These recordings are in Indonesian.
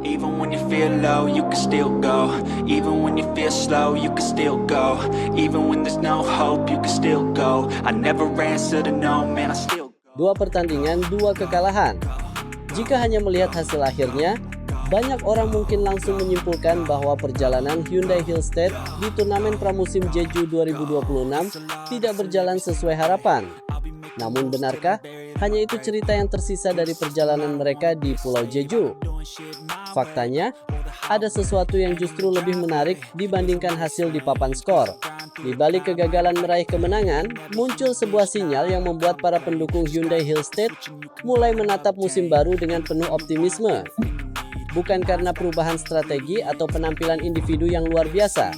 Even when you feel low, you can still go. Even when you feel slow, you can still go. Even when there's no hope, you can still go. I never answer to no, man, I still go. Dua pertandingan, dua kekalahan. Jika hanya melihat hasil akhirnya, banyak orang mungkin langsung menyimpulkan bahwa perjalanan Hyundai Hillstead di turnamen pramusim Jeju 2026 tidak berjalan sesuai harapan. Namun benarkah hanya itu cerita yang tersisa dari perjalanan mereka di Pulau Jeju? Faktanya, ada sesuatu yang justru lebih menarik dibandingkan hasil di papan skor. Di balik kegagalan meraih kemenangan, muncul sebuah sinyal yang membuat para pendukung Hyundai Hillstead mulai menatap musim baru dengan penuh optimisme. Bukan karena perubahan strategi atau penampilan individu yang luar biasa,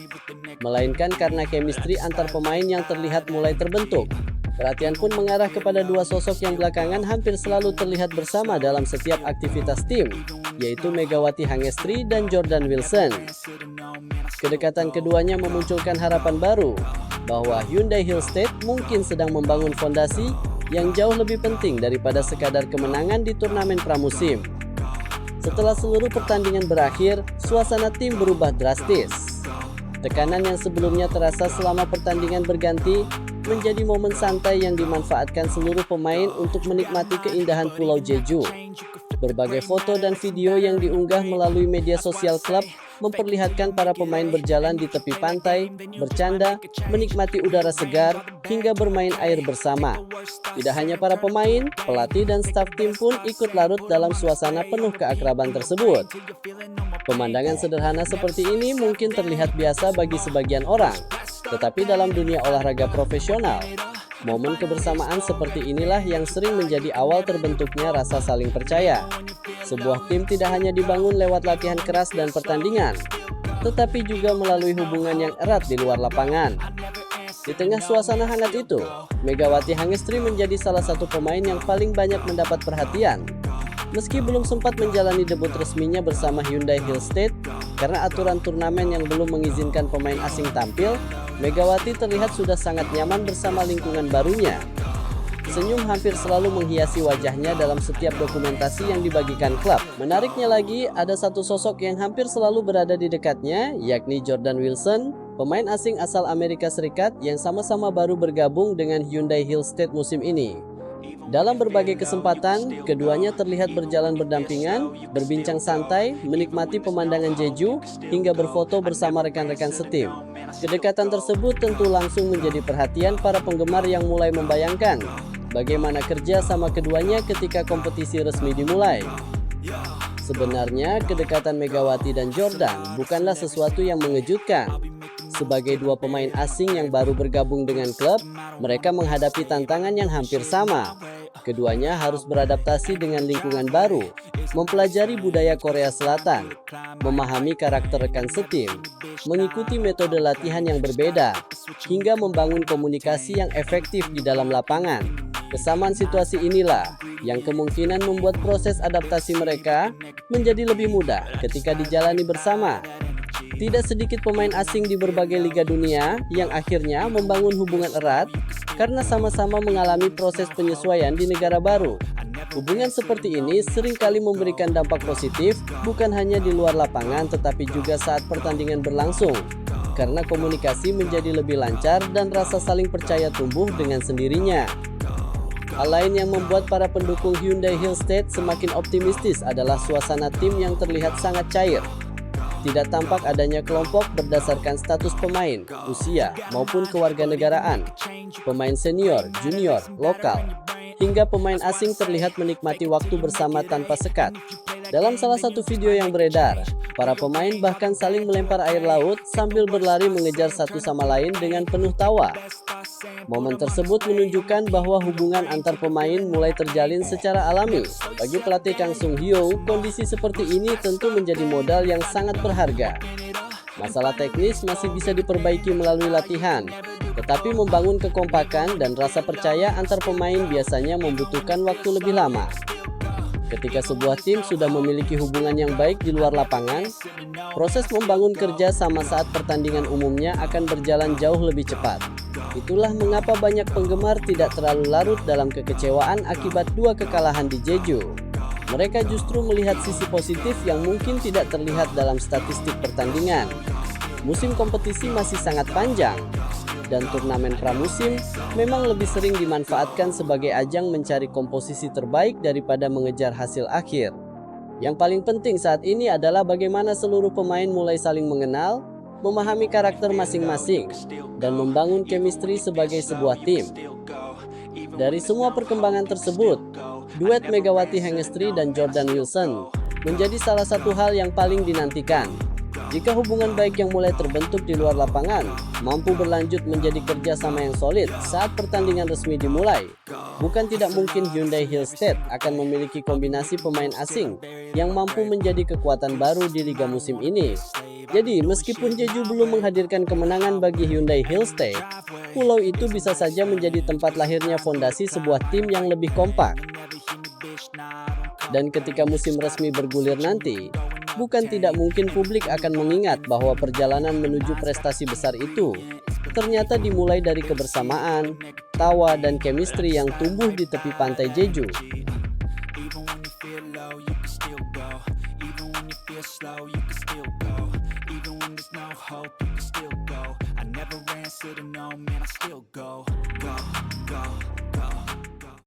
melainkan karena chemistry antar pemain yang terlihat mulai terbentuk. Perhatian pun mengarah kepada dua sosok yang belakangan hampir selalu terlihat bersama dalam setiap aktivitas tim, yaitu Megawati Hangestri dan Jordan Wilson. Kedekatan keduanya memunculkan harapan baru, bahwa Hyundai Hillstead mungkin sedang membangun fondasi yang jauh lebih penting daripada sekadar kemenangan di turnamen pramusim. Setelah seluruh pertandingan berakhir, suasana tim berubah drastis. Tekanan yang sebelumnya terasa selama pertandingan berganti menjadi momen santai yang dimanfaatkan seluruh pemain untuk menikmati keindahan Pulau Jeju. Berbagai foto dan video yang diunggah melalui media sosial klub memperlihatkan para pemain berjalan di tepi pantai, bercanda, menikmati udara segar, hingga bermain air bersama. Tidak hanya para pemain, pelatih dan staf tim pun ikut larut dalam suasana penuh keakraban tersebut. Pemandangan sederhana seperti ini mungkin terlihat biasa bagi sebagian orang, tetapi dalam dunia olahraga profesional, momen kebersamaan seperti inilah yang sering menjadi awal terbentuknya rasa saling percaya. Sebuah tim tidak hanya dibangun lewat latihan keras dan pertandingan, tetapi juga melalui hubungan yang erat di luar lapangan. Di tengah suasana hangat itu, Megawati Hangestri menjadi salah satu pemain yang paling banyak mendapat perhatian. Meski belum sempat menjalani debut resminya bersama Hyundai Hillstead, karena aturan turnamen yang belum mengizinkan pemain asing tampil, Megawati terlihat sudah sangat nyaman bersama lingkungan barunya. Senyum hampir selalu menghiasi wajahnya dalam setiap dokumentasi yang dibagikan klub. Menariknya lagi, ada satu sosok yang hampir selalu berada di dekatnya, yakni Jordan Wilson, pemain asing asal Amerika Serikat yang sama-sama baru bergabung dengan Hyundai Hillstead musim ini. Dalam berbagai kesempatan, keduanya terlihat berjalan berdampingan, berbincang santai, menikmati pemandangan Jeju, hingga berfoto bersama rekan-rekan setim. Kedekatan tersebut tentu langsung menjadi perhatian para penggemar yang mulai membayangkan bagaimana kerja sama keduanya ketika kompetisi resmi dimulai. Sebenarnya, kedekatan Megawati dan Jordan bukanlah sesuatu yang mengejutkan. Sebagai dua pemain asing yang baru bergabung dengan klub, mereka menghadapi tantangan yang hampir sama. Keduanya harus beradaptasi dengan lingkungan baru, mempelajari budaya Korea Selatan, memahami karakter rekan setim, mengikuti metode latihan yang berbeda, hingga membangun komunikasi yang efektif di dalam lapangan. Kesamaan situasi inilah yang kemungkinan membuat proses adaptasi mereka menjadi lebih mudah ketika dijalani bersama. Tidak sedikit pemain asing di berbagai liga dunia yang akhirnya membangun hubungan erat karena sama-sama mengalami proses penyesuaian di negara baru. Hubungan seperti ini seringkali memberikan dampak positif bukan hanya di luar lapangan tetapi juga saat pertandingan berlangsung, karena komunikasi menjadi lebih lancar dan rasa saling percaya tumbuh dengan sendirinya. Hal lain yang membuat para pendukung Hyundai Hillstead semakin optimistis adalah suasana tim yang terlihat sangat cair. Tidak tampak adanya kelompok berdasarkan status pemain, usia, maupun kewarganegaraan. Pemain senior, junior, lokal, hingga pemain asing terlihat menikmati waktu bersama tanpa sekat. Dalam salah satu video yang beredar, para pemain bahkan saling melempar air laut sambil berlari mengejar satu sama lain dengan penuh tawa. Momen tersebut menunjukkan bahwa hubungan antar pemain mulai terjalin secara alami. Bagi pelatih Kang Sung Hyo, kondisi seperti ini tentu menjadi modal yang sangat berharga. Masalah teknis masih bisa diperbaiki melalui latihan, tetapi membangun kekompakan dan rasa percaya antar pemain biasanya membutuhkan waktu lebih lama. Ketika sebuah tim sudah memiliki hubungan yang baik di luar lapangan, proses membangun kerja sama saat pertandingan umumnya akan berjalan jauh lebih cepat. Itulah mengapa banyak penggemar tidak terlalu larut dalam kekecewaan akibat dua kekalahan di Jeju. Mereka justru melihat sisi positif yang mungkin tidak terlihat dalam statistik pertandingan. Musim kompetisi masih sangat panjang, dan turnamen pramusim memang lebih sering dimanfaatkan sebagai ajang mencari komposisi terbaik daripada mengejar hasil akhir. Yang paling penting saat ini adalah bagaimana seluruh pemain mulai saling mengenal, memahami karakter masing-masing, dan membangun chemistry sebagai sebuah tim. Dari semua perkembangan tersebut, duet Megawati Hengestri dan Jordan Wilson menjadi salah satu hal yang paling dinantikan. Jika hubungan baik yang mulai terbentuk di luar lapangan mampu berlanjut menjadi kerjasama yang solid saat pertandingan resmi dimulai, bukan tidak mungkin Hyundai Hillstead akan memiliki kombinasi pemain asing yang mampu menjadi kekuatan baru di liga musim ini. Jadi, meskipun Jeju belum menghadirkan kemenangan bagi Hyundai Hillstead, pulau itu bisa saja menjadi tempat lahirnya fondasi sebuah tim yang lebih kompak. Dan ketika musim resmi bergulir nanti, bukan tidak mungkin publik akan mengingat bahwa perjalanan menuju prestasi besar itu ternyata dimulai dari kebersamaan, tawa, dan chemistry yang tumbuh di tepi pantai Jeju.